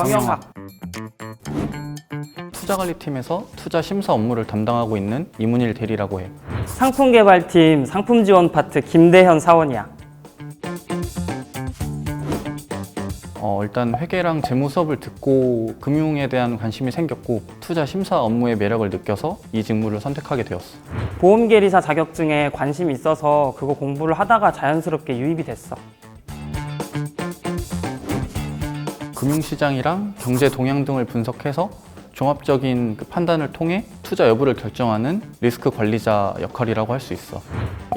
강영학. 투자관리팀에서 투자 심사 업무를 담당하고 있는 이문일 대리라고 해. 상품개발팀 상품지원 파트 김대현 사원이야. 일단 회계랑 재무 수업을 듣고 금융에 대한 관심이 생겼고 투자 심사 업무의 매력을 느껴서 이 직무를 선택하게 되었어. 보험계리사 자격증에 관심이 있어서 그거 공부를 하다가 자연스럽게 유입이 됐어. 금융시장이랑 경제 동향 등을 분석해서 종합적인 그 판단을 통해 투자 여부를 결정하는 리스크 관리자 역할이라고 할 수 있어.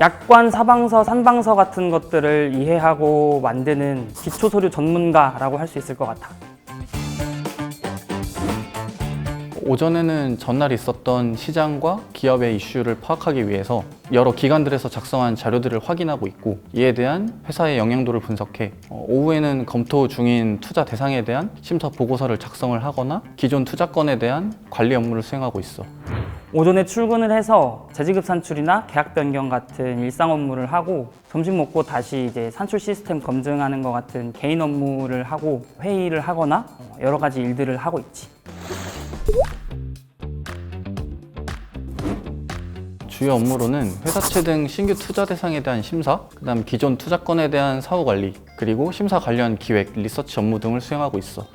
약관, 사방서, 산방서 같은 것들을 이해하고 만드는 기초서류 전문가라고 할 수 있을 것 같아. 오전에는 전날 있었던 시장과 기업의 이슈를 파악하기 위해서 여러 기관들에서 작성한 자료들을 확인하고 있고 이에 대한 회사의 영향도를 분석해 오후에는 검토 중인 투자 대상에 대한 심사 보고서를 작성을 하거나 기존 투자건에 대한 관리 업무를 수행하고 있어. 오전에 출근을 해서 재지급 산출이나 계약 변경 같은 일상 업무를 하고 점심 먹고 다시 이제 산출 시스템 검증하는 것 같은 개인 업무를 하고 회의를 하거나 여러 가지 일들을 하고 있지. 주요 업무로는 회사채 등 신규 투자 대상에 대한 심사, 그다음 기존 투자건에 대한 사후 관리, 그리고 심사 관련 기획, 리서치 업무 등을 수행하고 있어.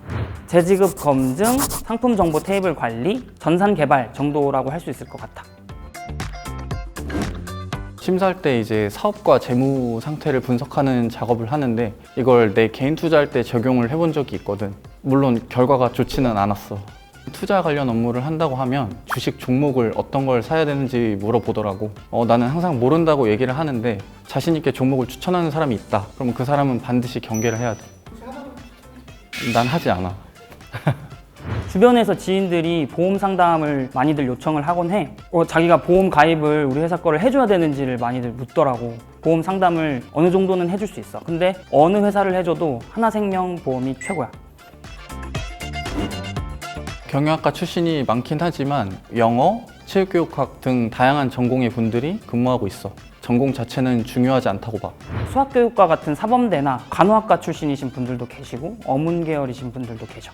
재지급 검증, 상품 정보 테이블 관리, 전산 개발 정도라고 할 수 있을 것 같아. 심사할 때 이제 사업과 재무 상태를 분석하는 작업을 하는데 이걸 내 개인 투자할 때 적용을 해본 적이 있거든. 물론 결과가 좋지는 않았어. 투자 관련 업무를 한다고 하면 주식 종목을 어떤 걸 사야 되는지 물어보더라고. 나는 항상 모른다고 얘기를 하는데 자신 있게 종목을 추천하는 사람이 있다. 그러면 그 사람은 반드시 경계를 해야 돼. 난 하지 않아. 주변에서 지인들이 보험 상담을 많이들 요청을 하곤 해. 자기가 보험 가입을 우리 회사 거를 해줘야 되는지를 많이들 묻더라고. 보험 상담을 어느 정도는 해줄 수 있어. 근데 어느 회사를 해줘도 하나생명 보험이 최고야. 경영학과 출신이 많긴 하지만 영어, 체육교육학 등 다양한 전공의 분들이 근무하고 있어. 전공 자체는 중요하지 않다고 봐. 수학교육과 같은 사범대나 간호학과 출신이신 분들도 계시고 어문 계열이신 분들도 계셔.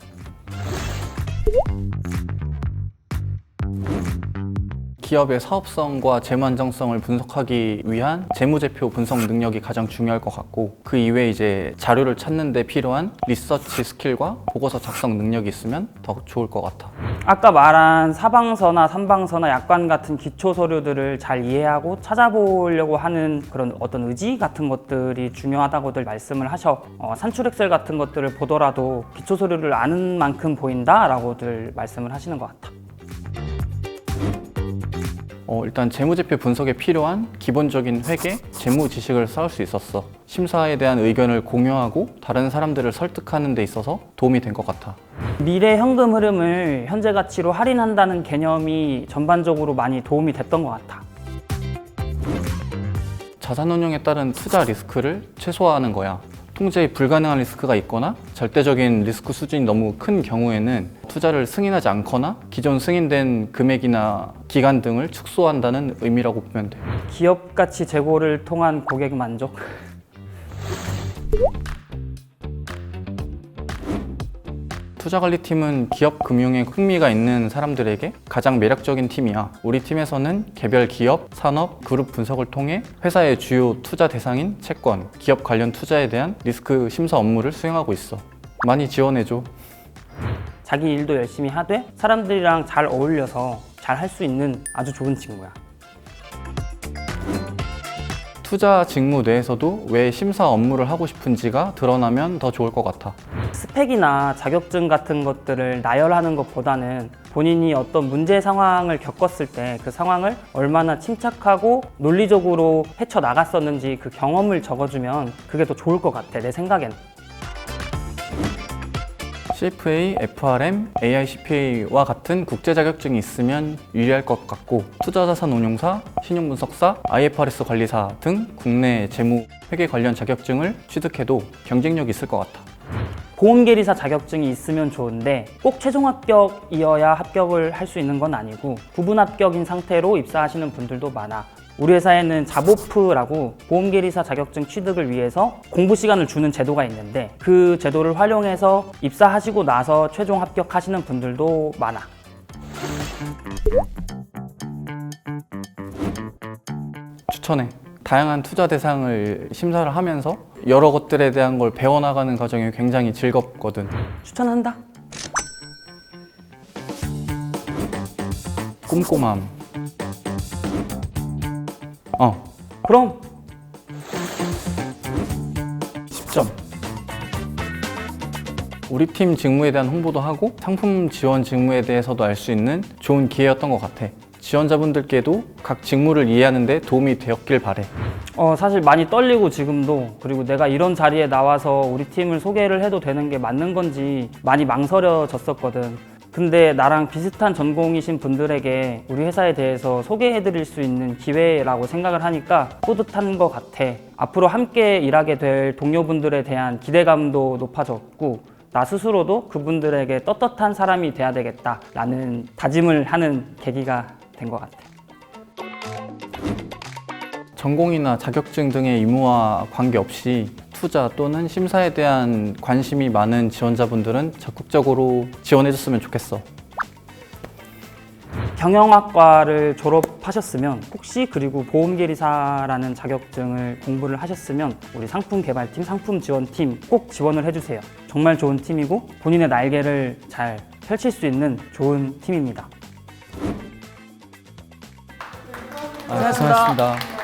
기업의 사업성과 재무 안정성을 분석하기 위한 재무제표 분석 능력이 가장 중요할 것 같고 그 이외에 이제 자료를 찾는 데 필요한 리서치 스킬과 보고서 작성 능력이 있으면 더 좋을 것 같아. 아까 말한 사방서나 삼방서나 약관 같은 기초 서류들을 잘 이해하고 찾아보려고 하는 그런 어떤 의지 같은 것들이 중요하다고들 말씀을 하셔. 산출 엑셀 같은 것들을 보더라도 기초 서류를 아는 만큼 보인다라고들 말씀을 하시는 것 같아. 일단 재무제표 분석에 필요한 기본적인 회계, 재무 지식을 쌓을 수 있었어. 심사에 대한 의견을 공유하고 다른 사람들을 설득하는 데 있어서 도움이 된 것 같아. 미래 현금 흐름을 현재 가치로 할인한다는 개념이 전반적으로 많이 도움이 됐던 것 같아. 자산운용에 따른 투자 리스크를 최소화하는 거야. 통제 불가능한 리스크가 있거나 절대적인 리스크 수준이 너무 큰 경우에는 투자를 승인하지 않거나 기존 승인된 금액이나 기간 등을 축소한다는 의미라고 보면 돼. 기업 가치 제고를 통한 고객 만족. 투자관리팀은 기업 금융에 흥미가 있는 사람들에게 가장 매력적인 팀이야. 우리 팀에서는 개별 기업, 산업, 그룹 분석을 통해 회사의 주요 투자 대상인 채권, 기업 관련 투자에 대한 리스크 심사 업무를 수행하고 있어. 많이 지원해줘. 자기 일도 열심히 하되 사람들이랑 잘 어울려서 잘 할 수 있는 아주 좋은 친구야. 투자 직무 내에서도 왜 심사 업무를 하고 싶은지가 드러나면 더 좋을 것 같아. 스펙이나 자격증 같은 것들을 나열하는 것보다는 본인이 어떤 문제 상황을 겪었을 때 그 상황을 얼마나 침착하고 논리적으로 헤쳐나갔었는지 그 경험을 적어주면 그게 더 좋을 것 같아, 내 생각엔. CFA, FRM, AICPA와 같은 국제 자격증이 있으면 유리할 것 같고 투자자산 운용사, 신용분석사, IFRS 관리사 등 국내 재무, 회계 관련 자격증을 취득해도 경쟁력이 있을 것 같아. 보험계리사 자격증이 있으면 좋은데 꼭 최종 합격이어야 합격을 할 수 있는 건 아니고 부분 합격인 상태로 입사하시는 분들도 많아. 우리 회사에는 자보프라고 보험계리사 자격증 취득을 위해서 공부 시간을 주는 제도가 있는데 그 제도를 활용해서 입사하시고 나서 최종 합격하시는 분들도 많아. 추천해. 다양한 투자 대상을 심사를 하면서 여러 것들에 대한 걸 배워나가는 과정이 굉장히 즐겁거든. 추천한다. 꼼꼼함. 그럼 10점. 우리 팀 직무에 대한 홍보도 하고 상품 지원 직무에 대해서도 알 수 있는 좋은 기회였던 것 같아. 지원자분들께도 각 직무를 이해하는 데 도움이 되었길 바래. 사실 많이 떨리고 지금도, 그리고 내가 이런 자리에 나와서 우리 팀을 소개를 해도 되는 게 맞는 건지 많이 망설여졌었거든. 근데 나랑 비슷한 전공이신 분들에게 우리 회사에 대해서 소개해 드릴 수 있는 기회라고 생각을 하니까 뿌듯한 것 같아. 앞으로 함께 일하게 될 동료분들에 대한 기대감도 높아졌고 나 스스로도 그분들에게 떳떳한 사람이 돼야 되겠다라는 다짐을 하는 계기가 된 것 같아. 전공이나 자격증 등의 의무와 관계없이 투자 또는 심사에 대한 관심이 많은 지원자분들은 적극적으로 지원해줬으면 좋겠어. 경영학과를 졸업하셨으면 혹시 그리고 보험계리사라는 자격증을 공부를 하셨으면 우리 상품개발팀, 상품지원팀 꼭 지원을 해주세요. 정말 좋은 팀이고 본인의 날개를 잘 펼칠 수 있는 좋은 팀입니다. 고생하셨습니다.